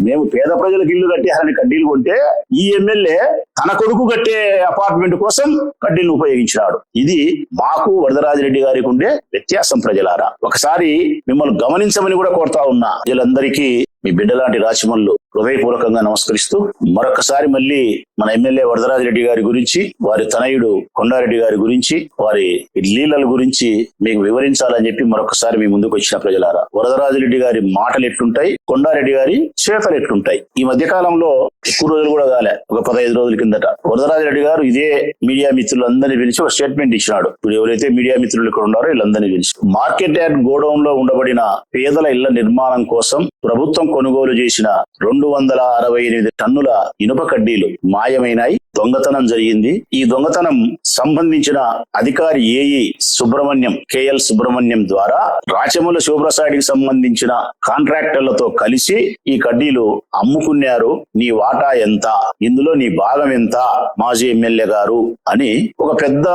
మేము పేద ప్రజలకు ఇల్లు కట్టేయాలని కడ్డీలు కొంటే ఈ ఎమ్మెల్యే తన కొడుకు కట్టే అపార్ట్మెంట్ కోసం కడ్డీలను ఉపయోగించినాడు. ఇది మాకు వరదరాజిరెడ్డి గారికి ఉండే వ్యత్యాసం. ప్రజలారా, ఒకసారి మిమ్మల్ని గమనించమని కూడా కోరుతా ఉన్నా. ప్రజలందరికీ మీ బిడ్డలాంటి రాచమల్లు హృదయపూర్వకంగా నమస్కరిస్తూ మరొకసారి మళ్ళీ మన ఎమ్మెల్యే వరదరాజిరెడ్డి గారి గురించి, వారి తనయుడు కొండారెడ్డి గారి గురించి, వారి లీలల గురించి మీకు వివరించాలని చెప్పి మరొకసారి మీ ముందుకు వచ్చిన ప్రజలారా, వరదరాజిరెడ్డి గారి మాటలు ఎట్లుంటాయి, కొండారెడ్డి గారి చేతలు ఎట్లుంటాయి. ఈ మధ్య కాలంలో ఎక్కువ రోజులు కూడా కాలే, ఒక 15 రోజుల కిందట వరదరాజిరెడ్డి గారు ఇదే మీడియా మిత్రులందరినీ పిలిచి ఒక స్టేట్మెంట్ ఇచ్చినాడు. ఇప్పుడు ఎవరైతే మీడియా మిత్రులు ఇక్కడ ఉన్నారో వీళ్ళందరినీ పిలిచి, మార్కెట్ యార్డ్ గోడౌన్ లో ఉండబడిన పేదల ఇళ్ల నిర్మాణం కోసం ప్రభుత్వం కొనుగోలు చేసిన 268 టన్నుల ఇనుప కడ్డీలు మాయమైనాయి, దొంగతనం జరిగింది. ఈ దొంగతనం సంబంధించిన అధికారి ఏఈ సుబ్రహ్మణ్యం, కేఎల్ సుబ్రహ్మణ్యం ద్వారా రాచమల్లు శివప్రసాద్కి సంబంధించిన కాంట్రాక్టర్లతో కలిసి ఈ కడ్డీలు అమ్ముకున్నారు. నీ వాటా ఎంత, ఇందులో నీ భాగం ఎంత మాజీ ఎమ్మెల్యే గారు అని ఒక పెద్ద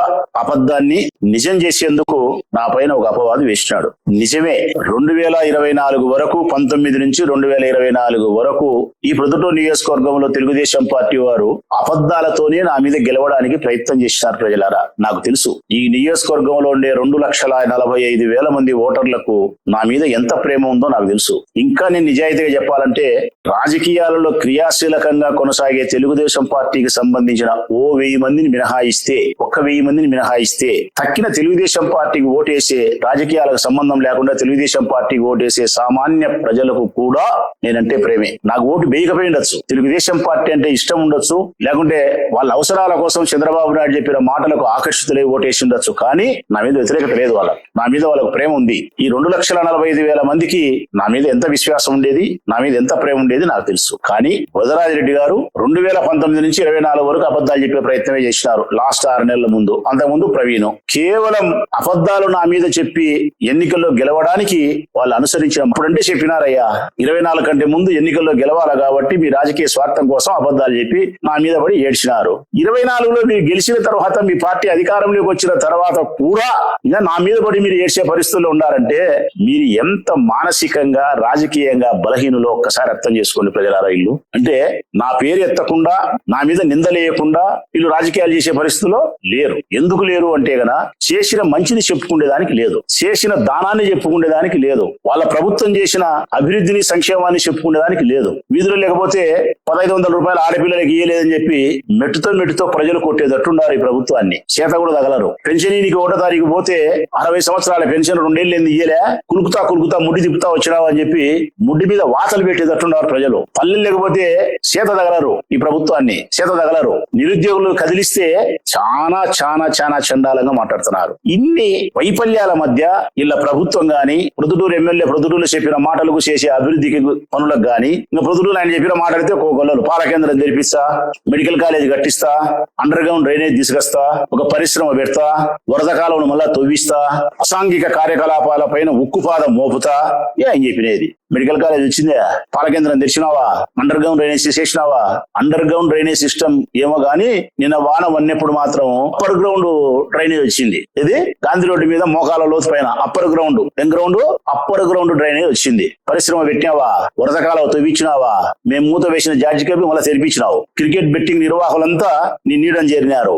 అబద్ధాన్ని నిజం చేసేందుకు నా పైన ఒక అపవాదు వేసినాడు. నిజమే, 2024 వరకు, 19 నుంచి 2024 వరకు ఈ ప్రొద్దుటూరు నియోజకవర్గంలో తెలుగుదేశం పార్టీ వారు అబద్ధాలతోనే నా మీద గెలవడానికి ప్రయత్నం చేసినారు. ప్రజలారా, నాకు తెలుసు ఈ నియోజకవర్గంలో ఉండే 2,45,000 మంది ఓటర్లకు నా మీద ఎంత ప్రేమ ఉందో నాకు తెలుసు. ఇంకా నేను నిజాయితీగా చెప్పాలంటే, రాజకీయాలలో క్రియాశీలకంగా కొనసాగే తెలుగుదేశం పార్టీకి సంబంధించిన 1000 మందిని మినహాయిస్తే, 1,000 మందిని మినహాయిస్తే, తక్కిన తెలుగుదేశం పార్టీకి ఓటేసే, రాజకీయాలకు సంబంధం లేకుండా తెలుగుదేశం పార్టీకి ఓటేసే సామాన్య ప్రజలకు కూడా నేనంటే ప్రేమే. నాకు ఓటు వేయకపోయి ఉండొచ్చు, తెలుగుదేశం పార్టీ అంటే ఇష్టం ఉండొచ్చు, లేకుంటే వాళ్ళ అవసరాల కోసం చంద్రబాబు నాయుడు చెప్పిన మాటలకు ఆకర్షితులై ఓటేసి ఉండొచ్చు, కానీ నా మీద వ్యతిరేకత లేదు. నా మీద వాళ్ళకు ప్రేమ ఉంది. ఈ 2,45,000 మందికి నా మీద ఎంత విశ్వాసం ఉండేది, నా మీద ఎంత ప్రేమ ఉండేది నాకు తెలుసు. కానీ వరదరాజిరెడ్డి గారు 2019 నుంచి 24 వరకు అబద్ధాలు చెప్పే ప్రయత్నమే చేసినారు. లాస్ట్ 6 నెలల ముందు, అంతకుముందు ప్రవీణ్ కేవలం అబద్ధాలు నా మీద చెప్పి ఎన్నికల్లో గెలవడానికి వాళ్ళు అనుసరించిన. అప్పుడంటే చెప్పినారయ్యా, 24 కంటే ముందు ఎన్నికల్లో గెలవాలి కాబట్టి మీ రాజకీయ స్వార్థం కోసం అబద్ధాలు చెప్పి నా మీద పడి ఏడ్చినారు. 24లో మీరు గెలిచిన తర్వాత, మీ పార్టీ అధికారంలోకి వచ్చిన తర్వాత కూడా ఇంకా నా మీద పడి మీరు ఏడ్చే పరిస్థితుల్లో ఉన్నారంటే మీరు ఎంత మానసికంగా, రాజకీయంగా బలహీనులో ఒక్కసారి అర్థం చేసుకోండి ప్రజలారా. ఇల్లు అంటే నా పేరు ఎత్తకుండా, నా మీద నిందలేయకుండా వీళ్ళు రాజకీయాలు చేసే పరిస్థితుల్లో లేరు. ఎందుకు లేరు అంటే గన, చేసిన మంచిని చెప్పుకునేదానికి లేదు, చేసిన దానాన్ని చెప్పుకునేదానికి లేదు, వాళ్ళ ప్రభుత్వం చేసిన అభివృద్ధిని, సంక్షేమాన్ని చెప్పుకునేదానికి లేదు. వీధులు లేకపోతే 1,500 రూపాయలు ఆడపిల్లలకి ఇయ్యలేదని చెప్పి మెట్టుతో ప్రజలు కొట్టేటట్టున్నారు ఈ ప్రభుత్వాన్ని. చేత కూడా తగలరు. పెన్షన్ నీకు 1వ తారీఖు పోతే 60 సంవత్సరాల పెన్షన్ 2 ఏళ్ళు ఇయ్యలే, కులుకుతా ముడ్డి తిప్పుతా వచ్చినావు అని చెప్పి ముడ్డి మీద వాతలు పెట్టేటట్టున్నారు ప్రజలు. పల్లెలు లేకపోతే చేత తగలరు, ఈ ప్రభుత్వాన్ని చేత తగలరు. నిరుద్యోగులు కదిలిస్తే చాలా చండాలంగా మాట్లాడుతున్నారు. ఇన్ని వైఫల్యాల మధ్య ఇలా ప్రభుత్వం గాని, ప్రొద్దుటూరు ఎమ్మెల్యే ప్రొద్దుటూరులో చెప్పిన మాటలకు, చేసే అభివృద్ధికి పనులకు గాని, ఇంకా ప్రొద్దుటూరు ఆయన చెప్పిన మాట్లాడితే గొల్లలు పాల కేంద్రం తెరిపిస్తా, మెడికల్ కాలేజ్ కట్టిస్తా, అండర్ గ్రౌండ్ డ్రైనేజ్ తీసుకొస్తా, ఒక పరిశ్రమ పెడతా, వరద కాలంలో మళ్ళా తవ్విస్తా, అసాంఘిక కార్యకలాపాల పైన ఉక్కుపాదం మోపుతా. ఏం చెప్పినది? మెడికల్ కాలేజ్ వచ్చిందే, పాల కేంద్రం తెచ్చినావా, అండర్ గ్రౌండ్ డ్రైనేజ్ చేసినావా? అండర్ గ్రౌండ్ డ్రైనేజ్ సిస్టమ్ ఏమో గానీ నిన్న వాన వన్నప్పుడు మాత్రం అప్పర్ గ్రౌండ్ డ్రైనేజ్ వచ్చింది. ఇది గాంధీ రోడ్డు మీద మోకాల లోతు పైన upper ground, upper ground drainage వచ్చింది. పరిశ్రమ పెట్టినావా? వరద కాలం తవ్వించినావా? మేము మూత వేసిన జార్జి కప్పి మళ్ళీ తెరిపించినావు. క్రికెట్ బెట్టింగ్ నిర్వాహకులంతా నీ నీడని చేరినారు.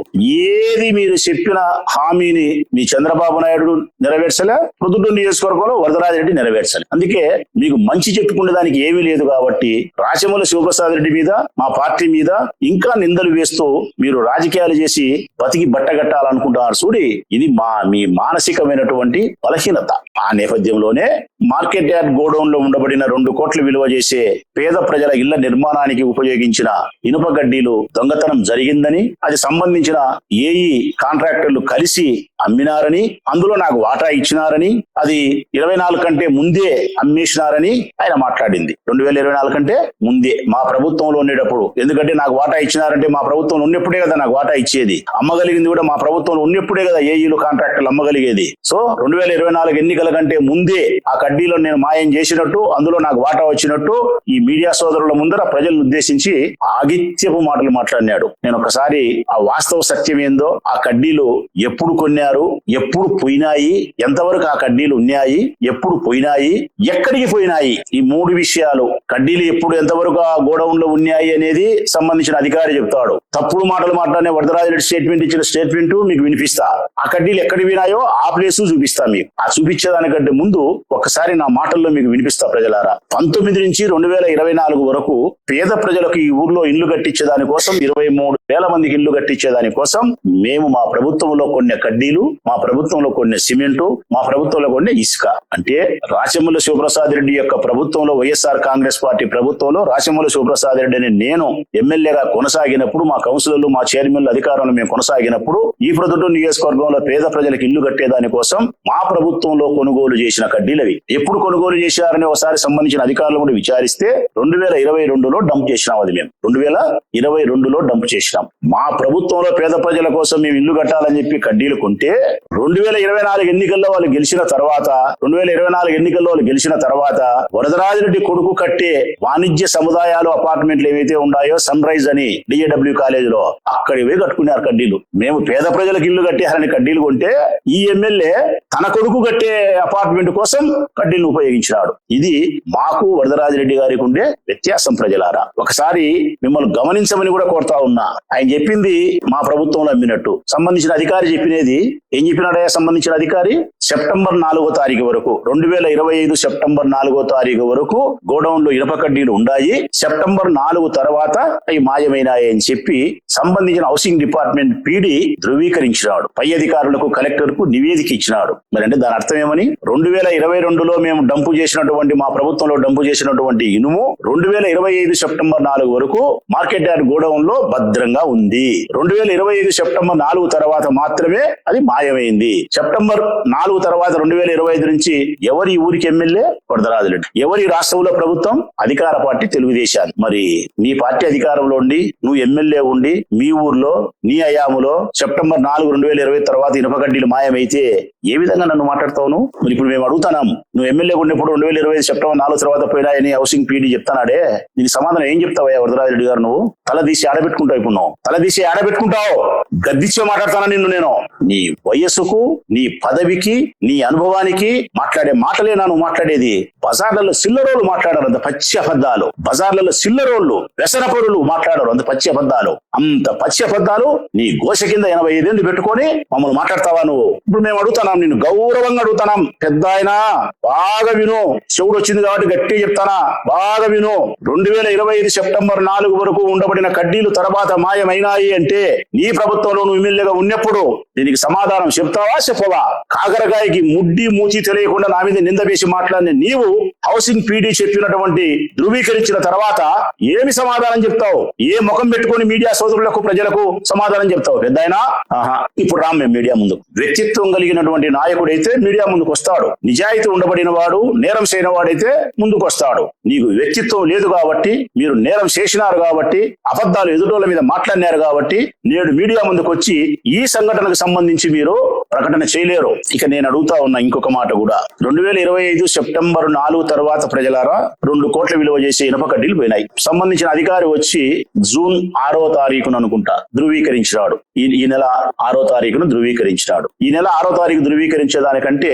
ఏది మీరు చెప్పిన హామీని మీ చంద్రబాబు నాయుడు నెరవేర్చలే, ప్రొద్దుటూరు నియోజకవర్గంలో వరదరాజిరెడ్డి నెరవేర్చలే. అందుకే మీకు మంచి చెప్పుకునే దానికి ఏమీ లేదు. కాబట్టి రాచమల్లు శివప్రసాద్ రెడ్డి మీద, మా పార్టీ మీద ఇంకా నిందలు వేస్తూ మీరు రాజకీయాలు చేసి బతికి బట్టగట్టాలనుకుంటున్నారు చూడి, ఇది మీ మానసికమైనటువంటి బలహీనత. ఆ నేపథ్యంలోనే మార్కెట్ యార్డ్ గోడౌన్ లో ఉండబడిన 2 కోట్ల విలువ చేసే పేద ప్రజల ఇళ్ల నిర్మాణానికి ఉపయోగించిన ఇనుప గడ్డీలు దొంగతనం జరిగిందని, అది సంబంధించిన ఏఈ కాంట్రాక్టర్లు కలిసి అమ్మినారని, అందులో నాకు వాటా ఇచ్చినారని, అది 24 కంటే ముందే అమ్మేసినారని ఆయన మాట్లాడింది. 2024 కంటే ముందే మా ప్రభుత్వంలో ఉండేటప్పుడు. ఎందుకంటే నాకు వాటా ఇచ్చినారంటే మా ప్రభుత్వంలో ఉన్నప్పుడే కదా నాకు వాటా ఇచ్చేది. అమ్మగలిగింది కూడా మా ప్రభుత్వంలో ఉన్నప్పుడే కదా ఏఈలు కాంట్రాక్టర్లు అమ్మగలిగేది. సో 2024 ఎన్నికల కంటే ముందే ఆ కడ్డీలో నేను మాయం చేసినట్టు, అందులో నాకు వాటా వచ్చినట్టు ఈ మీడియా సోదరుల ముందర ప్రజలను ఉద్దేశించి ఆగిత్యపు మాటలు మాట్లాడినాడు. నేను ఒకసారి ఆ వాస్తవ సత్యం ఏందో, ఆ కడ్డీలు ఎప్పుడు కొన్నారు, ఎప్పుడు పోయినాయి, ఎంతవరకు ఆ కడ్డీలు ఉన్నాయి, ఎప్పుడు పోయినాయి, ఎక్కడికి పోయినాయి ఉన్నాయి. ఈ 3 విషయాలు, కడ్డీలు ఎప్పుడు ఎంతవరకు ఆ గోడౌన్ లో ఉన్నాయి అనేది సంబంధించిన అధికారి చెప్తాడు. తప్పుడు మాటలు మాట్లాడే వరదరాజిరెడ్డి స్టేట్మెంట్ ఇచ్చిన స్టేట్మెంట్ మీకు వినిపిస్తా. ఆ కడ్డీలు ఎక్కడ వినాయో ఆ ప్లేస్ చూపిస్తా మీకు. ఆ చూపించేదానికంటే ముందు ఒకసారి నా మాటల్లో మీకు వినిపిస్తా ప్రజలారా. 19 నుంచి 2024 వరకు పేద ప్రజలకు ఈ ఊర్లో ఇల్లు కట్టించేదాని కోసం 23,000 మందికి ఇల్లు కట్టించేదాని కోసం మేము మా ప్రభుత్వంలో కొన్ని కడ్డీలు, మా ప్రభుత్వంలో కొన్ని సిమెంటు, మా ప్రభుత్వంలో కొన్ని ఇసుక, అంటే రాచమల్లి శివప్రసాద్ రెడ్డి యొక్క ప్రభుత్వంలో, వైఎస్ఆర్ కాంగ్రెస్ పార్టీ ప్రభుత్వంలో రాచమల్లి శివప్రసాద్ రెడ్డి అని నేను ఎమ్మెల్యేగా కొనసాగినప్పుడు, మా కౌన్సిలర్లు, మా చైర్మన్లు అధికారంలో మేము కొనసాగినప్పుడు ఈ ప్రొద్దుటూరు నియోజకవర్గంలో పేద ప్రజలకు ఇల్లు కట్టేదాని కోసం మా ప్రభుత్వంలో కొనుగోలు చేసిన కడ్డీలవి. ఎప్పుడు కొనుగోలు చేశారని ఒకసారి సంబంధించిన అధికారులు కూడా విచారిస్తే 2022లో డంప్ చేసినాం. అది మేము 2022లో డంప్ చేసినాం. మా ప్రభుత్వంలో పేద ప్రజల కోసం మేము ఇల్లు కట్టాలని చెప్పి కడ్డీలు కొంటే 2024 ఎన్నికల్లో వాళ్ళు గెలిచిన తర్వాత వరదరాజిరెడ్డి కొడుకు కట్టే వాణిజ్య సముదాయాలు, అపార్ట్మెంట్లు ఏవైతే ఉన్నాయో సన్ రైజ్ అని డిఏడబ్ల్యూ కాలేజీలో అక్కడివే కట్టుకున్నారు కడ్డీలు. మేము పేద ప్రజలకు ఇల్లు కట్టేయాలని కడ్డీలు కొంటే ఈ ఎమ్మెల్యే తన కొడుకు కట్టే అపార్ట్మెంట్ కోసం కడ్డీలను ఉపయోగించినాడు. ఇది మాకు వరదరాజిరెడ్డి గారికి ఉండే వ్యత్యాసం ప్రజలారా. ఒకసారి మిమ్మల్ని గమనించమని కూడా కోరుతా ఉన్నా. ఆయన చెప్పింది మా ప్రభుత్వంలో అమ్మినట్టు. సంబంధించిన అధికారి చెప్పినది ఏం చెప్పినాడయ్యా? సంబంధించిన అధికారి సెప్టెంబర్ 4వ తారీఖు వరకు 2025 సెప్టెంబర్ 4వ తారీఖు వరకు గోడౌన్ లో ఇనుప కడ్డీలు ఉన్నాయి. సెప్టెంబర్ 4 తర్వాత అవి మాయమైనాయి అని చెప్పి సంబంధించిన హౌసింగ్ డిపార్ట్మెంట్ పీడి ధృవీకరించినాడు. పై అధికారులకు, కలెక్టర్ కు నివేదిక ఇచ్చినాడు. మరి అంటే దాని అర్థం ఏమని? 2022లో మేము డంపు చేసినటువంటి, మా ప్రభుత్వంలో డంపు చేసినటువంటి ఇనుము 2025 సెప్టెంబర్ 4 వరకు మార్కెట్ యార్డ్ గోడౌన్ లో భద్రంగా ఉంది. 2025 సెప్టెంబర్ 4 తర్వాత మాత్రమే అది మాయమైంది. సెప్టెంబర్ 4 తర్వాత 2025 నుంచి ఎవరి ఊరికి ఎమ్మెల్యే? వరదరాజిరెడ్డి. ఎవరి రాష్ట్రంలో ప్రభుత్వం? అధికార పార్టీ తెలుగుదేశాన్ని. మరి నీ పార్టీ అధికారంలో ఉండి, నువ్వు ఎమ్మెల్యే ఉండి, మీ ఊర్లో నీ అయాములో సెప్టెంబర్ 4, 2020 తర్వాత ఇనుప కడ్డీలు మాయమైతే ఏ విధంగా నన్ను మాట్లాడతావు? మరి ఇప్పుడు మేము అడుగుతున్నాం, నువ్వు ఎమ్మెల్యే ఉన్నప్పుడు 2025 సెప్టెంబర్ 4 తర్వాత పోయినాయని హౌసింగ్ పీడీ చెప్తానాడే, దీనికి సమాధానం ఏం చెప్తావయ్యా వరదరాజిరెడ్డి గారు? నువ్వు తల తీసి ఆడబెట్టుకుంటావు. ఇప్పుడు నువ్వు తల తీసి ఆడబెట్టుకుంటావు. గద్దిచ్చే మాట్లాడతానా నిన్ను నేను? నీ వయస్సుకు, నీ పదవికి, నీ అనుభవానికి మాట్లాడే మాటలే నువ్వు మాట్లాడేది. బజార్లలో సిల్లరోళ్ళు మాట్లాడారు అంత పచ్చి అబద్ధాలు. బజార్లలో సిల్లరోళ్ళు, వ్యసనపరులు మాట్లాడారు అంత పచ్చి అబద్ధాలు. అంత పచ్చి అబద్ధాలు నీ గోష కింద 85 ఏళ్ళు పెట్టుకొని మమ్మల్ని మాట్లాడతావా నువ్వు? ఇప్పుడు మేము అడుగుతున్నాం, నిన్ను గౌరవంగా అడుగుతున్నాం. పెద్ద ఆయన బాగా విను, చెవుడు వచ్చింది కాబట్టి గట్టి చెప్తానా, బాగా విను. 2025 సెప్టెంబర్ 4 వరకు ఉండబడిన కడ్డీలు తర్వాత మాయమైనాయి అంటే నీ ప్రభుత్వంలో నువ్వు ఎమ్మెల్యేగా ఉన్నప్పుడు దీనికి సమాధానం చెప్తావా చెప్పవా? కాకరకాయకి ముడ్డి మూచి తెలియకుండా నా మీద నింద వేసి మాట్లాడిన నీవు హౌసింగ్ పీడీ చెప్పినటువంటి ధృవీకరించిన తర్వాత ఏమి సమాధానం చెప్తావు? ఏ ముఖం పెట్టుకొని మీడియా సోదరులకు, ప్రజలకు సమాధానం చెప్తావు? పెద్దాయనా ఇప్పుడు రామ్ మీడియా ముందు. వ్యక్తిత్వం కలిగినటువంటి నాయకుడైతే మీడియా ముందుకు వస్తాడు. నిజాయితీ ఉండబడిన వాడు, నేరం చేయని వాడైతే ముందుకు వస్తాడు. నీకు వ్యక్తిత్వం లేదు కాబట్టి, మీరు నేరం చేసినారు కాబట్టి, అబద్ధాలు ఎదుటోళ్ళ మీద మాట్లాడినారు కాబట్టి నేడు మీడియా ముందుకు వచ్చి ఈ సంఘటనకు సంబంధించి మీరు ప్రకటన చేయలేరు. ఇక నేను అడుగుతా ఉన్నా ఇంకొక మాట కూడా. 2025 సెప్టెంబర్ 4 తర్వాత ప్రజలారా 2 కోట్ల విలువ చేసే ఇనుప కడ్డీలు పోయినాయి. సంబంధించిన అధికారి వచ్చి జూన్ 6వ తారీఖున అనుకుంటా ధృవీకరించినాడు. ఈ నెల 6వ తారీఖున ధృవీకరించినాడు. ఈ నెల 6వ తారీఖు ధృవీకరించేదానికంటే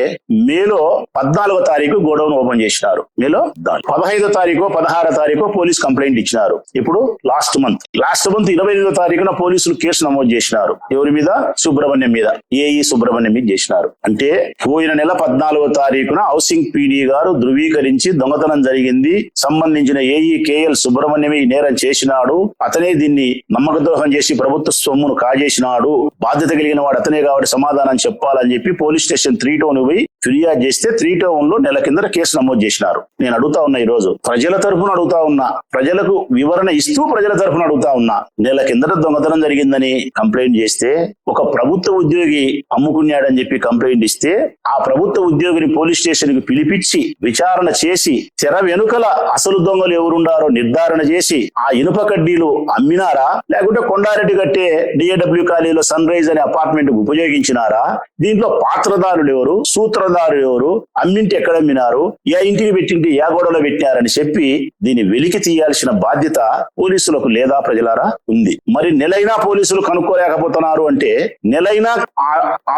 మేలో 14వ తారీఖు గోడౌన్ ఓపెన్ చేసినారు. మేలో 15వ తారీఖు, 16వ తారీఖు పోలీస్ కంప్లైంట్ ఇచ్చినారు. ఇప్పుడు లాస్ట్ మంత్ 28వ తారీఖున పోలీసులు కేసు నమోదు చేసినారు. ఎవరి మీద? సుబ్రహ్మణ్యం మీద, ఏఈ సుబ్రహ్మణ్యం మీద చేసినారు. అంటే పోయిన నెల 14వ తారీఖున హౌసింగ్ పీడీ గారు ధృవీకరించి దొంగతనం జరిగింది, సంబంధించిన ఏఈ కేఎల్ సుబ్రహ్మణ్యం ఈ నేరం చేసినాడు, అతనే దీన్ని నమ్మక ద్రోహం చేసి ప్రభుత్వ సొమ్మును కాజేసినాడు, బాధ్యత కలిగిన వాడు అతనే కాబట్టి సమాధానం చెప్పాలని చెప్పి పోలీస్ స్టేషన్ 3 టౌన్ పోయి ఫిర్యాదు చేస్తే 3 టౌన్ లో నెల కింద కేసు నమోదు చేసినారు. నేను అడుగుతా ఉన్నా, ఈ రోజు ప్రజల తరఫున అడుగుతా ఉన్నా, ప్రజలకు వివరణ ఇస్తూ ప్రజల తరఫున అడుగుతా ఉన్నా. నెల కిందట దొంగతనం జరిగిందని కంప్లైంట్ చేస్తే, ఒక ప్రభుత్వ ఉద్యోగి అమ్ముకున్నాడని చెప్పి కంప్లైంట్ ఇస్తే, ఆ ప్రభుత్వ ఉద్యోగిని పోలీస్ స్టేషన్ కి పిలిపించి విచారణ చేసి తెర వెనుకల అసలు దొంగలు ఎవరుండారో నిర్ధారణ చేసి ఆ ఇనుప కడ్డీలు అమ్మినారా, లేకుంటే కొండారెడ్డి కట్టే డిఏడబ్ల్యూ కాలేజీలో సన్ రైజ్ అనే అపార్ట్మెంట్ ఉపయోగించినారా, దీంట్లో పాత్రదారులు ఎవరు, సూత్రధారులు సూత్రధారు ఎవరు, అమ్మింటి ఎక్కడ అమ్మినారు, ఏ ఇంటికి పెట్టింటి ఏ గోడలో పెట్టినారని చెప్పి దీన్ని వెలికి తీయాల్సిన బాధ్యత పోలీసులకు లేదా ప్రజలారా? ఉంది. మరి నెలైనా పోలీసులు కనుక్కోలేకపోతున్నారు అంటే, నెలైనా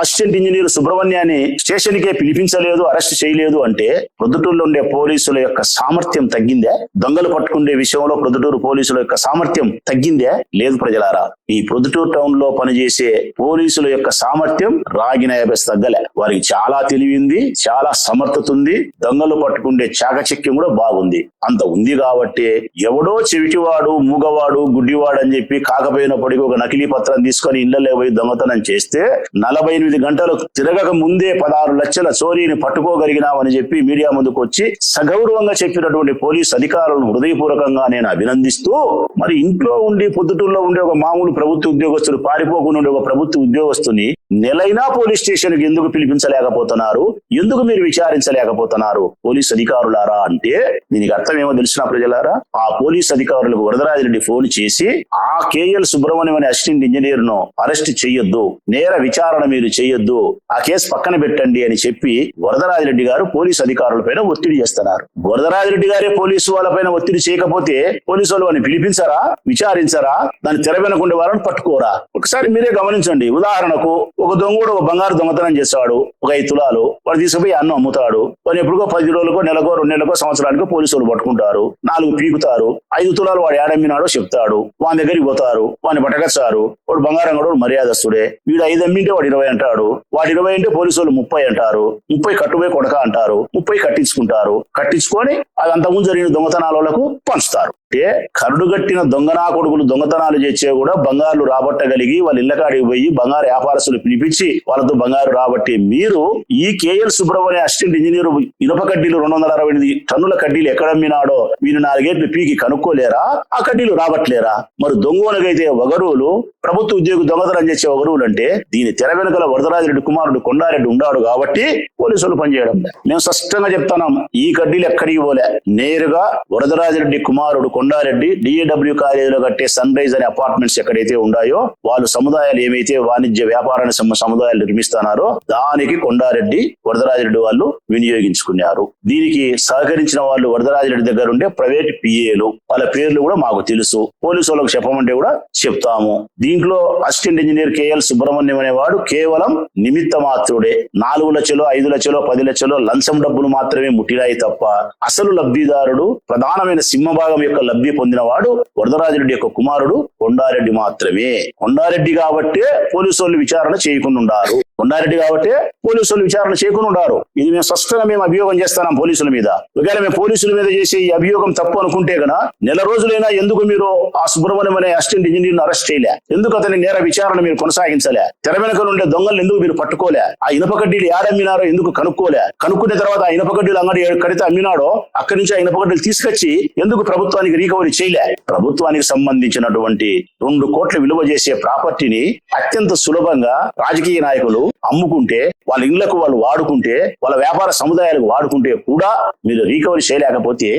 అసిస్టెంట్ ఇంజనీర్ సుబ్రహ్మణ్యాన్ని స్టేషన్ కే పిలిపించలేదు, అరెస్ట్ చేయలేదు అంటే ప్రొద్దుటూరులో ఉండే పోలీసుల యొక్క సామర్థ్యం తగ్గిందే? దొంగలు పట్టుకునే విషయంలో ప్రొద్దుటూరు పోలీసుల యొక్క సామర్థ్యం తగ్గిందే? లేదు ప్రజలారా. ఈ ప్రొద్దుటూరు టౌన్ లో పనిచేసే పోలీసుల యొక్క సామర్థ్యం రాగిన తగ్గలే. వారికి చాలా తెలివింది, చాలా సమర్థత ఉంది, దొంగలు పట్టుకుంటే చాకచక్యం కూడా బాగుంది. అంత ఉంది కాబట్టి ఎవడో చెవిటివాడు, మూగవాడు, గుడ్డివాడు అని చెప్పి కాకపోయినప్పటికీ ఒక నకిలీ పత్రం తీసుకొని ఇళ్లలో పోయి దొంగతనం చేస్తే 48 గంటలు తిరగక ముందే 16 లక్షల చోరీని పట్టుకోగలిగినామని చెప్పి మీడియా ముందుకు వచ్చి సగౌరవంగా చెప్పినటువంటి పోలీస్ అధికారులను హృదయపూర్వకంగా నేను అభినందిస్తూ, మరి ఇంట్లో ఉండి పొద్దుటూరులో ఉండే ఒక మామూలు ప్రభుత్వ ఉద్యోగస్తులు, పారిపోకుండా ఉండే ఒక ప్రభుత్వ ఉద్యోగస్తుని నెలైనా పోలీస్ స్టేషన్ కి ఎందుకు పిలిపించలేకపోతున్నారు, ఎందుకు మీరు విచారించలేకపోతున్నారు పోలీస్ అధికారులారా అంటే దీనికి అర్థం ఏమో తెలిసిన ప్రజలారా? ఆ పోలీస్ అధికారులకు వరదరాజిరెడ్డి ఫోన్ చేసి ఆ కేఎల్ సుబ్రహ్మణ్యం అనే అసిస్టెంట్ ఇంజనీర్ ను అరెస్ట్ చేయొద్దు, నేర విచారణ మీరు చేయొద్దు, ఆ కేసు పక్కన పెట్టండి అని చెప్పి వరదరాజిరెడ్డి గారు పోలీస్ అధికారుల పైన ఒత్తిడి చేస్తున్నారు. వరదరాజిరెడ్డి గారే పోలీసు వాళ్ళపైన ఒత్తిడి చేయకపోతే పోలీసు వాళ్ళు వారిని పిలిపించరా, విచారించరా, దాన్ని తెర వెనకుండే వాళ్ళని పట్టుకోరా? ఒకసారి మీరే గమనించండి. ఉదాహరణకు ఒక దొంగడు ఒక బంగారు దొంగతనం చేస్తాడు, ఒక 5 తులాలు, వాడు తీసుకుపోయి అన్నం అమ్ముతాడు. వాడు ఎప్పుడుకో 10 రోజులకో, నెలకో, 2 నెలలకో, సంవత్సరానికో పోలీసులు పట్టుకుంటారు, 4 పీకుతారు. 5 తులాలు వాడు ఏడమ్మినాడో చెప్తాడు, వాని దగ్గరికి పోతారు, వాడిని పట్టకచ్చారు. వాడు బంగారం కూడా మర్యాదస్తుడే, వీడు 5 అమ్మింటే వాడు 20 అంటాడు, వాడు 20 అంటే పోలీసులు 30 అంటారు, 30 కట్టుపోయి కొడక అంటారు, 30 కట్టించుకుంటారు. కట్టించుకొని అది అంతకుముందు జరిగిన దొంగతనాలకు పంచుతారు. అంటే కరుడుగట్టిన దొంగనా కొడుకులు దొంగతనాలు చేసే కూడా బంగారు రాబట్టగలిగి వాళ్ళ ఇళ్ల కాడికి పోయి బంగారు వ్యాపారస్తులు పిలిపించి వాళ్ళతో బంగారు రాబట్టి మీరు ఈ కేఎల్ సుబ్రహ్మణ్య అసిస్టెంట్ ఇంజనీర్ ఇనుప కడ్డీలు 268 టన్నుల కడ్డీలు ఎక్కడ అమ్మినాడో మీరు 4 ఏళ్ళు పీకి కనుక్కోలేరా? ఆ కడ్డీలు రాబట్టలేరా? మరి దొంగనకైతే వగరువులు, ప్రభుత్వ ఉద్యోగి దొంగతనం చేసే వగరువులు అంటే దీని తెర వెనుకల వరదరాజిరెడ్డి కుమారుడు కొండారెడ్డి ఉన్నాడు కాబట్టి పోలీసులు పనిచేయడం. మేము స్పష్టంగా చెప్తున్నాం, ఈ కడ్డీలు ఎక్కడికి పోలే, నేరుగా వరదరాజిరెడ్డి కుమారుడు కొండారెడ్డి డిఏడబ్ల్యూ కాలేజీలో కట్టే సన్ రైజ్ అనే అపార్ట్మెంట్స్ ఎక్కడైతే ఉన్నాయో, వాళ్ళు సముదాయాలు ఏమైతే వాణిజ్య వ్యాపారాన్ని సముదాయాలు నిర్మిస్తున్నారో దానికి కొండారెడ్డి, వరదరాజిరెడ్డి వాళ్ళు వినియోగించుకున్నారు. దీనికి సహకరించిన వాళ్ళు వరదరాజిరెడ్డి దగ్గర ఉండే ప్రైవేట్ పిఏలు, వాళ్ళ పేర్లు కూడా మాకు తెలుసు, పోలీసు వాళ్ళకు చెప్పమంటే కూడా చెప్తాము. దీంట్లో అసిస్టెంట్ ఇంజనీర్ కేఎల్ సుబ్రహ్మణ్యం అనేవాడు కేవలం నిమిత్త మాత్రుడే. 4 లక్షలు, 5 లక్షలు, 10 లక్షలు లంచం డబ్బులు మాత్రమే ముట్టినాయి తప్ప అసలు లబ్ధిదారుడు, ప్రధానమైన సింహభాగం యొక్క లబ్ధి పొందినవాడు వరదరాజిరెడ్డి యొక్క కుమారుడు కొండారెడ్డి మాత్రమే. కొండారెడ్డి కాబట్టే పోలీసు వాళ్ళు విచారణ చేయకుండా ఉండారు, కొండారెడ్డి కాబట్టే పోలీసు వాళ్ళు విచారణ చేయకుండా ఉండారు. ఇది మేము స్పష్టంగా మేము అభియోగం చేస్తున్నాం పోలీసుల మీద. ఒకవేళ మేము పోలీసుల మీద చేసే ఈ అభియోగం తప్పు అనుకుంటే గన నెల రోజులైనా ఎందుకు మీరు ఆ సుబ్రహ్మణ్యం అనే అసిస్టెంట్ ఇంజనీర్ ను అరెస్ట్ చేయలే? ఎందుకు అతని నేర విచారణ మీరు కొనసాగించలే? తెర వెనుక ఉండే దొంగలు ఎందుకు మీరు పట్టుకోలే? ఆ ఇనుప కడ్డీలు ఏడమ్మినారో ఎందుకు కనుక్కోలే? కనుక్కున్న తర్వాత ఆ ఇనుప కడ్డీలు అంగడి కడితే అమ్మినాడో అక్కడి నుంచి ఆ ఇనుప కడ్డీలు తీసుకొచ్చి ఎందుకు ప్రభుత్వానికి రికవరీ చేయలే? ప్రభుత్వానికి సంబంధించినటువంటి 2 కోట్ల విలువ చేసే ప్రాపర్టీని అత్యంత సులభంగా రాజకీయ నాయకులు అమ్ముకుంటే, వాళ్ళ ఇళ్లకు వాళ్ళు వాడుకుంటే, వాళ్ళ వ్యాపార సముదాయాలకు వాడుకుంటే కూడా మీరు రికవరీ చేయలేకపోతే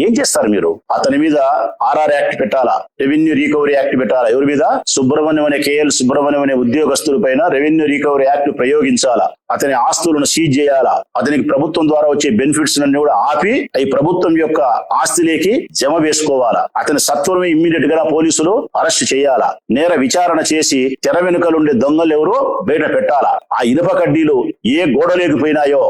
ఏం చేస్తారు మీరు? అతని మీద ఆర్ఆర్ యాక్ట్ పెట్టాలా, రెవెన్యూ రికవరీ యాక్ట్ పెట్టాలా? ఎవరి మీద? సుబ్రహ్మణ్యం అనే కేఎల్ సుబ్రహ్మణ్యం అనే ఉద్యోగస్తుల పైన రెవెన్యూ రికవరీ యాక్ట్ ప్రయోగించాలా? అతని ఆస్తులను సీజ్ చేయాలా? అతనికి ప్రభుత్వం ద్వారా వచ్చే బెనిఫిట్స్ అన్ని కూడా ఆపి ఈ ప్రభుత్వం యొక్క ఆస్తిలోకి జమ వేసుకోవాలా? అతని సత్వరమే ఇమ్మీడియట్ గా పోలీసులు అరెస్ట్ చేయాలా? నేర విచారణ చేసి తెర వెనుకలుండే దొంగలు ఎవరో బయట పెట్టాలా? ఆ ఇనుప కడ్డీలు ఏ గోడ లేకపోయినాయో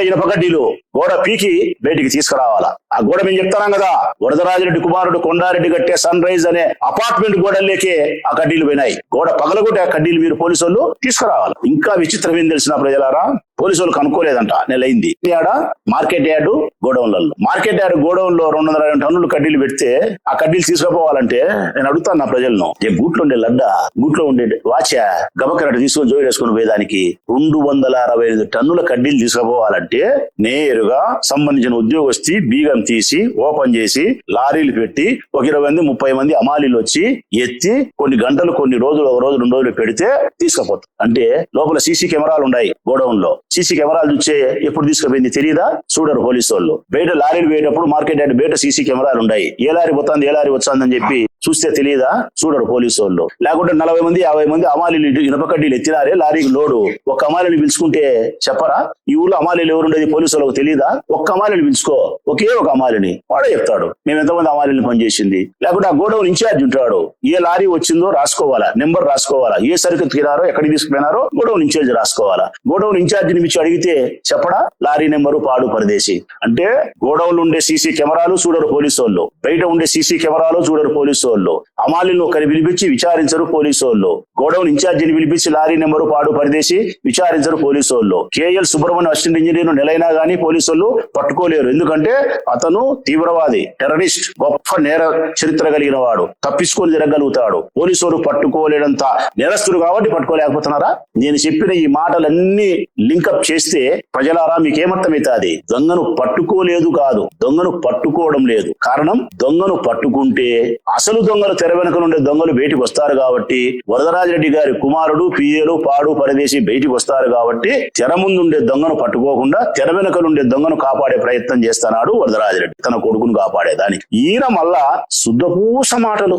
ఇనుప కడ్డీలు గోడ పీకి బయటికి తీసుకురావాలా? ఆ గోడ మేము చెప్తాం కదా, వరదరాజిరెడ్డి కుమారుడు కొండారెడ్డి కట్టే సన్ రైజ్ అనే అపార్ట్మెంట్ గోడల్లోకే ఆ కడ్డీలు పోయినాయి. గోడ పగలగొట్టి ఆ కడ్డీలు మీరు పోలీసు వాళ్ళు తీసుకురావాలి. ఇంకా విచిత్రం ఏం తెలిసిన ప్రజలారా, పోలీసు వాళ్ళు కనుక్కోలేదంట, నెలైంది. ఆడ మార్కెట్ యార్డు గోడౌన్లలో, మార్కెట్ యార్డు గోడౌన్ లో 220 టన్నులు కడ్డీలు పెడితే ఆ కడ్డీలు తీసుకుపోవాలంటే నేను అడుగుతాను నా ప్రజలను, గూట్లో ఉండే లడ్డా, గూట్లో ఉండే వాచా గబకరట్టు తీసుకొని జోయి వేసుకుని పోయేదానికి 265 టన్నుల కడ్డీలు తీసుకుపోవాలంటే నేరుగా సంబంధించిన ఉద్యోగస్తీ బీగం తీసి ఓపెన్ చేసి లారీలు పెట్టి ఒక 20 మంది 30 మంది అమాలీలు వచ్చి ఎత్తి కొన్ని గంటలు, కొన్ని రోజులు, 1 రోజు 2 రోజులు పెడితే తీసుకుపోతారు. అంటే లోపల సీసీ కెమెరాలు ఉన్నాయి గోడౌన్ లో. సీసీ కెమెరాలు చూసే ఎప్పుడు తీసుకుపోయింది తెలియదా? చూడరు పోలీసు వాళ్ళు. బయట లారీలు పోయేటప్పుడు మార్కెట్ యార్డ్ బయట సీసీ కెమెరాలు ఉన్నాయి. ఏ లారీ పోతుంది, ఏ లారీ వచ్చిందని చెప్పి చూస్తే తెలియదా? చూడరు పోలీసు వాళ్ళు. లేకుంటే 40 మంది 50 మంది అమాలీలు ఇనుప కడ్డీలు ఎత్తినారే లారీకి లోడు, ఒక్క అమాలీని పిలుచుకుంటే చెప్పరా? ఈ ఊళ్ళో అమాలీలు ఎవరుండేది పోలీసు వాళ్ళకి తెలియదా? ఒక్క అమాలీని పిలుచుకో, ఒకే ఒక అమాలిని వాడే చెప్తాడు మేము ఎంతమంది అమాలీని పనిచేసింది. లేకుంటే ఆ గోడౌన్ ఇన్ఛార్జ్ ఉంటాడు, ఏ లారీ వచ్చిందో రాసుకోవాలా, నెంబర్ రాసుకోవాలా, ఏ సరుకు ఎత్తినారో ఎక్కడికి తీసుకుపోయినారో గోడౌన్ ఇన్ఛార్జ్ రాసుకోవాలా. గోడౌన్ ఇన్ఛార్జిని ఇచ్చి అడిగితే చెప్పడా? లారీ నెంబరు పాడు పరదేశి అంటే. గోడౌన్లు ఉండే సీసీ కెమెరాలు చూడరు పోలీసు వాళ్ళు, బయట ఉండే సీసీ కెమెరాలు చూడరు పోలీసు వాళ్ళు, అమాలీలను ఒకరిని పిలిపించి విచారించరు పోలీసు వాళ్ళు, గోడౌన్ ఇన్ఛార్జిని పిలిపించి లారీ నెంబరు పాడు పరదేశి విచారించరు పోలీసు వాళ్ళు. కేఎల్ సుబ్రహ్మణ్యం అసిస్టెంట్ ఇంజనీర్ నెలైనా గానీ పోలీసు వాళ్ళు పట్టుకోలేరు. ఎందుకంటే అతను తీవ్రవాది, టెర్రరిస్ట్, గొప్ప నేర చరిత్ర కలిగిన వాడు, తప్పించుకొని తిరగలుగుతాడు. పోలీసు వాళ్ళు పట్టుకోలేనంత నేరస్తుడు కాబట్టి పట్టుకోలేకపోతున్నారా? నేను చెప్పిన ఈ మాటలన్నీ లింకప్ చేస్తే ప్రజలారా మీకేమర్థమవుతుంది? దొంగను పట్టుకోలేదు కాదు, దొంగను పట్టుకోవడం లేదు. కారణం, దొంగను పట్టుకుంటే అసలు దొంగలు తెర వెనుక నుండే దొంగలు బయటికి వస్తారు కాబట్టి, వరదరాజిరెడ్డి గారి కుమారుడు పిఏలు పాడు పరదేశి బయటికి వస్తారు కాబట్టి తెర ముందుండే దొంగను పట్టుకోకుండా తెర వెనుక నుండే దొంగను కాపాడే ప్రయత్నం చేస్తున్నాడు వరదరాజిరెడ్డి, తన కొడుకును కాపాడేదానికి. ఈయన మళ్ళా శుద్ధపూస మాటలు.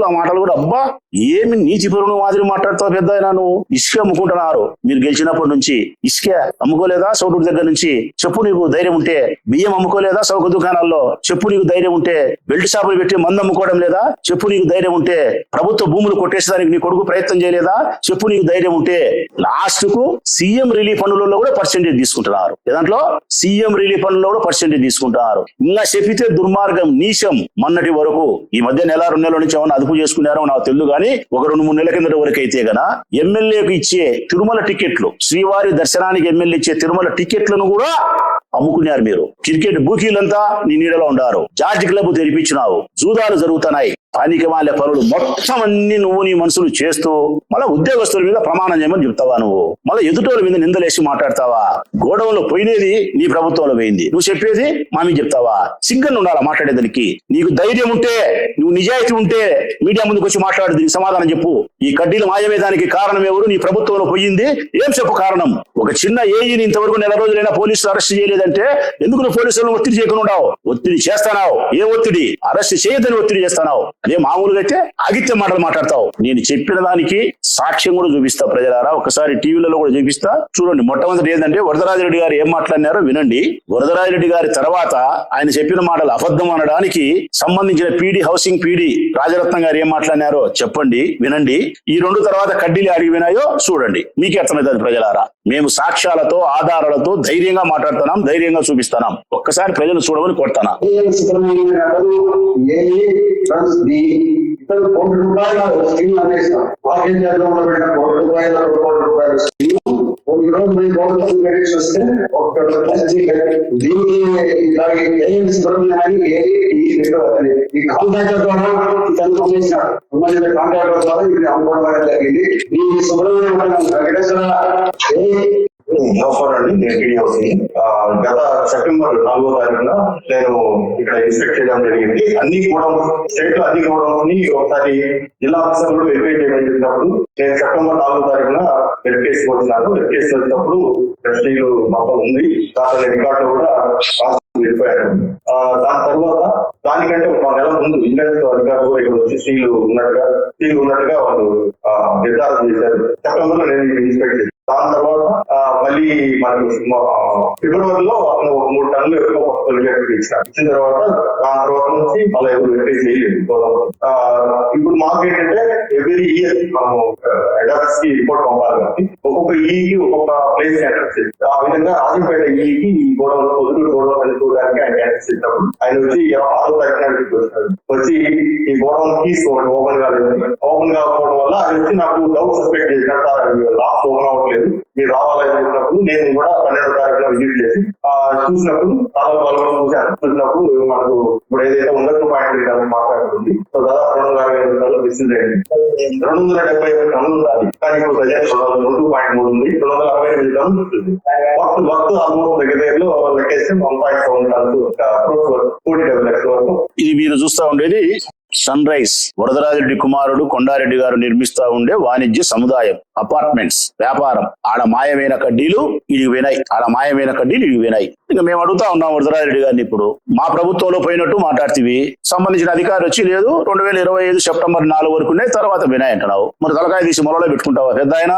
ఆ మాటలు కూడా అబ్బా ఏమి నీతి పరుడు మాదిరి మాట్లాడుతావు పెద్ద. నువ్వు ఇసుక అమ్ముకుంటున్నారు, మీరు గెలిచినప్పటి నుంచి ఇసుక అమ్ముకోలేదా? సౌటూరు దగ్గర నుంచి చెప్పు నీకు ధైర్యం ఉంటే. బియ్యం అమ్ముకోలేదా చౌక దుకాణాల్లో? చెప్పు నీకు ధైర్యం ఉంటే. బెల్ట్ షాపులు పెట్టి మందు అమ్ముకోవడం లేదా? చెప్పు నీకు ధైర్యం ఉంటే. ప్రభుత్వ భూములు కొట్టేసేదానికి నీ కొడుకు ప్రయత్నం చేయలేదా? చెప్పు నీకు ధైర్యం ఉంటే. లాస్ట్ కు సీఎం రిలీఫ్ ఫండ్లలో కూడా పర్సెంటేజ్ తీసుకుంటున్నారు. దాంట్లో సీఎం రిలీఫ్ ఫండ్లో కూడా పర్సెంటేజ్ తీసుకుంటున్నారు. ఇంకా చెప్పితే దుర్మార్గం, నీచం. మొన్నటి వరకు ఈ మధ్య నెల 2 నెలల నుంచి ఏమన్నా అదుపు చేసుకున్నారో నాకు తెలియదు కానీ ఒక 2-3 నెలల కిందటి వరకు అయితే గన ఎమ్మెల్యేకు ఇచ్చే తిరుమల టికెట్లు, శ్రీవారి దర్శనానికి ఎమ్మెల్యే ఇచ్చే తిరుమల టికెట్లను కూడా అమ్ముకున్నారు మీరు. క్రికెట్ బూకీలంతా నీ నీడలో ఉండారు. జార్జ్ క్లబ్ తెరిపించినావు, జూదాలు జరుగుతున్నాయి, పానికమాలే పనులు మొత్తం అన్ని నువ్వు నీ మనుషులు చేస్తూ మళ్ళీ ఉద్యోగస్తుల మీద ప్రమాణం చేయమని చెప్తావా? నువ్వు మళ్ళీ ఎదుటోళ్ళ మీద నిందలేసి మాట్లాడతావా? గోడౌన్లో పోయినది నీ ప్రభుత్వంలో పోయింది, నువ్వు చెప్పేది మా మీద చెప్తావా? సిగ్గు ఉండాలా మాట్లాడేదానికి. నీకు ధైర్యం ఉంటే, నువ్వు నిజాయితీ ఉంటే మీడియా ముందుకు వచ్చి మాట్లాడు, దీనికి సమాధానం చెప్పు. ఈ కడ్డీలు మాయమేదానికి కారణం ఎవరు? నీ ప్రభుత్వంలో పోయింది. ఏం చెప్పు కారణం? ఒక చిన్న ఏఈని ఇంతవరకు 4 రోజులైనా పోలీసులు అరెస్ట్ చేయలేదంటే ఎందుకు నువ్వు పోలీసులను ఒత్తిడి చేయకుండా ఉన్నావు? ఒత్తిడి చేస్తానావు. ఏ ఒత్తిడి? అరెస్ట్ చేయదని ఒత్తిడి చేస్తానావు. అదే మామూలుగా అయితే ఆగిత్య మాటలు మాట్లాడతావు. నేను చెప్పిన దానికి సాక్ష్యం కూడా చూపిస్తా ప్రజలారా, ఒకసారి టీవీలలో కూడా చూపిస్తా చూడండి. మొట్టమొదటి ఏంటంటే వరదరాజిరెడ్డి గారు ఏం మాట్లాడినారో వినండి. వరదరాజిరెడ్డి గారి తర్వాత ఆయన చెప్పిన మాటలు అబద్ధం అనడానికి సంబంధించిన హౌసింగ్ పీడీ రాజరత్నం గారు ఏం మాట్లాడినారో చెప్పండి, వినండి. ఈ 2 తర్వాత కడ్డీలు అడిగి వినాయో చూడండి, మీకే అర్థమవుతుంది ప్రజలారా. మేము సాక్ష్యాలతో ఆధారాలతో ధైర్యంగా మాట్లాడుతున్నాం, ధైర్యంగా చూపిస్తున్నాం. ఒక్కసారి ప్రజలు చూడమని కోరుతానా. ఈ కాంట్రాక్టర్ ద్వారా కాంట్రాక్టర్ ద్వారా ఇది అమ్ముకోవడం జరిగింది. ఈ సుబ్రహ్మణ్యం అండి. నేను గత సెప్టెంబర్ 4వ తారీఖున నేను ఇక్కడ ఇన్స్పెక్ట్ చేయడం జరిగింది. అన్ని కూడా స్టేట్ లో అన్ని కూడా ఒకసారి జిల్లా ఆఫీసర్ కూడా వెరిఫై చేయడం చెప్పినప్పుడు నేను సెప్టెంబర్ 4వ తారీఖున వెరిఫికేషన్ వచ్చినాను. వెరిఫికేషన్ వచ్చినప్పుడు స్టీల్ మొత్తం ఉంది, దాని రికార్డు లో కూడా వెళ్ళిపోయారు. దాని తర్వాత దానికంటే ఒక నెల ముందు ఇండస్ట్రీ అధికారులు కూడా ఇక్కడ వచ్చి స్టీల్ ఉన్నట్టుగా వాళ్ళు నిర్ధారణ చేశారు. సెప్టెంబర్ లో నేను ఇన్స్పెక్ట్ చేశాను. దాని తర్వాత మళ్ళీ మనకు ఫిబ్రవరిలో అతను 3 టన్నులు ఎక్కువ ఇచ్చిన తర్వాత దాని తర్వాత నుంచి మళ్ళీ ఎవరు వెరిఫై చేయలేదు. ఇప్పుడు మాకు ఏంటంటే ఎవ్రీ ఇయర్ మనము అడాప్ట్స్ కి రిపోర్ట్ పంపాలి కాబట్టి ఒక్కొక్క ఈకి ఒక్కొక్క ప్లేస్ అడ్రస్ చేస్తారు. ఆ విధంగా రాజంపేట ఈకి ఈ గోడౌన్ పొద్దుటూరు గోడౌన్ తెలుసుకోవడానికి ఆయన అడ్రస్ చేసినప్పుడు ఆయన వచ్చి 6వ తారీఖున వచ్చాడు. వచ్చి ఈ గోడౌన్ కీస్ ఓపెన్ కాకపోవడం వల్ల ఆయన వచ్చి నాకు డౌట్ సస్పెక్ట్ చేసినట్టు లాస్ట్ ఓపెన్ అవ్వట్లేదు, మీరు రావాలని చెప్పినప్పుడు నేను కూడా 12వ తారీఖున విజిట్ చేసి చూసినప్పుడు చూసినప్పుడు మనకు ఇప్పుడు ఏదైతే 1.3 మాట్లాడుతుంది దాదాపు 250 మిస్సింగ్ అయింది. 270 టన్నులు ఉండాలి, కానీ ఇప్పుడు ప్రజెంట్ 2.3 ఉంది. 268 టన్నులు ఉంటుంది. వర్త్ ఆల్మోస్ట్ దగ్గరలో లెక్కేస్తే 1.7 టన్నులు 40 లక్షల వరకు. ఇది మీరు చూస్తా ఉండేది సన్ రైజ్ వరదరాజరెడ్డి కుమారుడు కొండారెడ్డి గారు నిర్మిస్తా ఉండే వాణిజ్య సముదాయం, అపార్ట్మెంట్స్, వ్యాపారం. ఆడ మాయమైన కడ్డీలు ఇడికి వినాయి, ఇంకా మేము అడుగుతా ఉన్నాం వరదరాజరెడ్డి గారిని, ఇప్పుడు మా ప్రభుత్వంలో పోయినట్టు మాట్లాడుతీవి, సంబంధించిన అధికారి వచ్చి లేదు 2025 సెప్టెంబర్ 4 వరకునే తర్వాత వినాయి అంటున్నావు. మరి తలకాయ తీసి మొలలో పెట్టుకుంటావా పెద్ద ఆయన?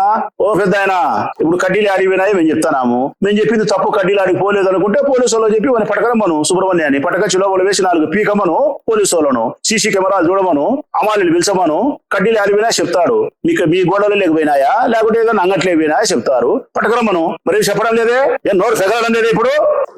ఇప్పుడు కడ్డీలు ఆడి వినాయి మేము చెప్తాము. మేము చెప్పింది తప్పు, కడ్డీలు ఆడికి పోలేదు అనుకుంటే పోలీసు వాళ్ళు చెప్పి వాడిని పట్టకరమ్మను, సుబ్రహ్మణ్యాన్ని పట్టక చిలోబలు వేసి 4 పీకమ్మను, పోలీసు వాళ్ళను సీసీ కెమెరాలు చూడమను, అమాలీలు పిలిచమను, కడ్డీలు ఆడిపోయినా చెప్తాడు. మీకు మీ గోడలు లేకపోయినాయా లేకుంటే ఏదైనా అంగట్లే పోయినాయా చెప్తారు, పట్టకరమ్మను. మరి చెప్పడం లేదే, నోరు ఫెగడం లేదే? ఇప్పుడు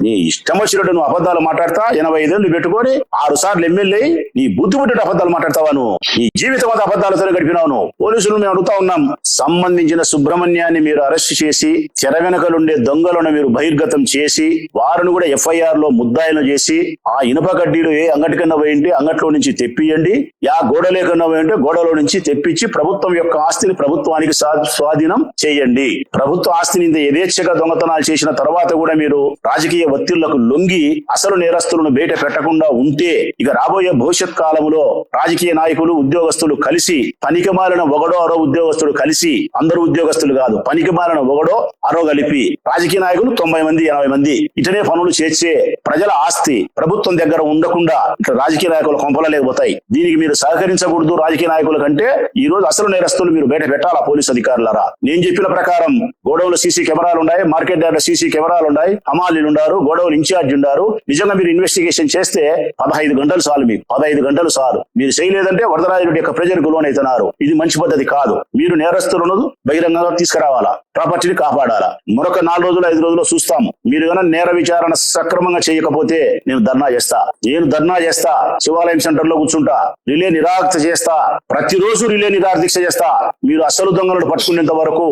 నీ ఇష్టం వచ్చినట్టు నువ్వు అబద్ధాలు మాట్లాడతా, 85 ఏళ్ళు పెట్టుకొని 6 సార్లు ఎమ్మెల్యే నీ బుద్ధి పుట్టిన అబద్ధాలు మాట్లాడతావా నువ్వు? నీ జీవితం అంతా అబద్ధాలతో గడిపినావు నువ్వు. పోలీసులు మేము అడుగుతా ఉన్నాం, సంబంధించిన సుబ్రహ్మణ్యాన్ని మీరు అరెస్ట్ చేసి తెర వెనకలుండే దొంగలను మీరు బహిర్గతం చేసి వారిని కూడా FIR లో ముద్దాయిలు చేసి ఆ ఇనుప కడ్డీలు ఏ అంగటి కన్నా పోయింటే అంగట్లో నుంచి తెప్పియండి, యా గోడలే కన్నా పోయింటే గోడలో నుంచి తెప్పించి ప్రభుత్వం యొక్క ఆస్తిని ప్రభుత్వానికి స్వాధీనం చేయండి. ప్రభుత్వ ఆస్తిని ఇంత యథేచ్ఛగా దొంగతనాలు చేసిన తర్వాత కూడా మీరు రాజకీయ ఒత్తిళ్లకు లొంగి అసలు నేరస్తులను బయట పెట్టకుండా ఉంటే ఇక రాబోయే భవిష్యత్ కాలంలో రాజకీయ నాయకులు ఉద్యోగస్తులు కలిసి పనికిమాలిన ఒకడో అరో ఉద్యోగస్తుడు కలిసి, అందరూ ఉద్యోగస్తులు కాదు, పనికిమాలిన ఒకడో అరో కలిపి రాజకీయ నాయకులు 90 మంది 80 మంది ఇటనే పనులు చేసే ప్రజల ఆస్తి ప్రభుత్వం దగ్గర ఉండకుండా ఇట్లా రాజకీయ నాయకులు కొంపలలేకపోతాయి. దీనికి మీరు సహకరించకూడదు. రాజకీయ నాయకుల కంటే ఈ రోజు అసలు నేరస్తులు మీరు బయట పెట్టాలా పోలీసు అధికారులారా. నేను చెప్పిన ప్రకారం గోడౌన్లో సీసీ కెమెరాలు ఉన్నాయి, మార్కెట్ యార్డ్ సీసీ కెమెరాలు ఉన్నాయి, హమాలీలు ఉన్నారు, గోడౌన్ ఇన్ఛార్జ్ ఉన్నారు. నిజంగా మీరు ఇన్వెస్టిగేషన్ చేస్తే 15 గంటలు చాలు, మీకు 15 గంటలు చాలు. మీరు చేయలేదంటే వరదరాజరెడ్డి యొక్క ప్రెజర్కు లోనవుతున్నారు. ఇది మంచి పద్ధతి కాదు. మీరు నేరస్తులను బహిరంగంగా తీసుకురావాలా, ప్రాపర్టీని కాపాడాలా. మరొక 4 రోజులు 5 రోజుల్లో చూస్తాం. మీరు కనుక నేర విచారణ సక్రమంగా చేయకపోతే నేను ధర్నా చేస్తా, శివాలయం సెంటర్ లో కూర్చుంటా, రిలే నిరాదీక్ష చేస్తా, ప్రతిరోజు రిలే నిరాదీక్ష చేస్తా. మీరు అసలు దొంగలను పట్టుకునేంత వరకు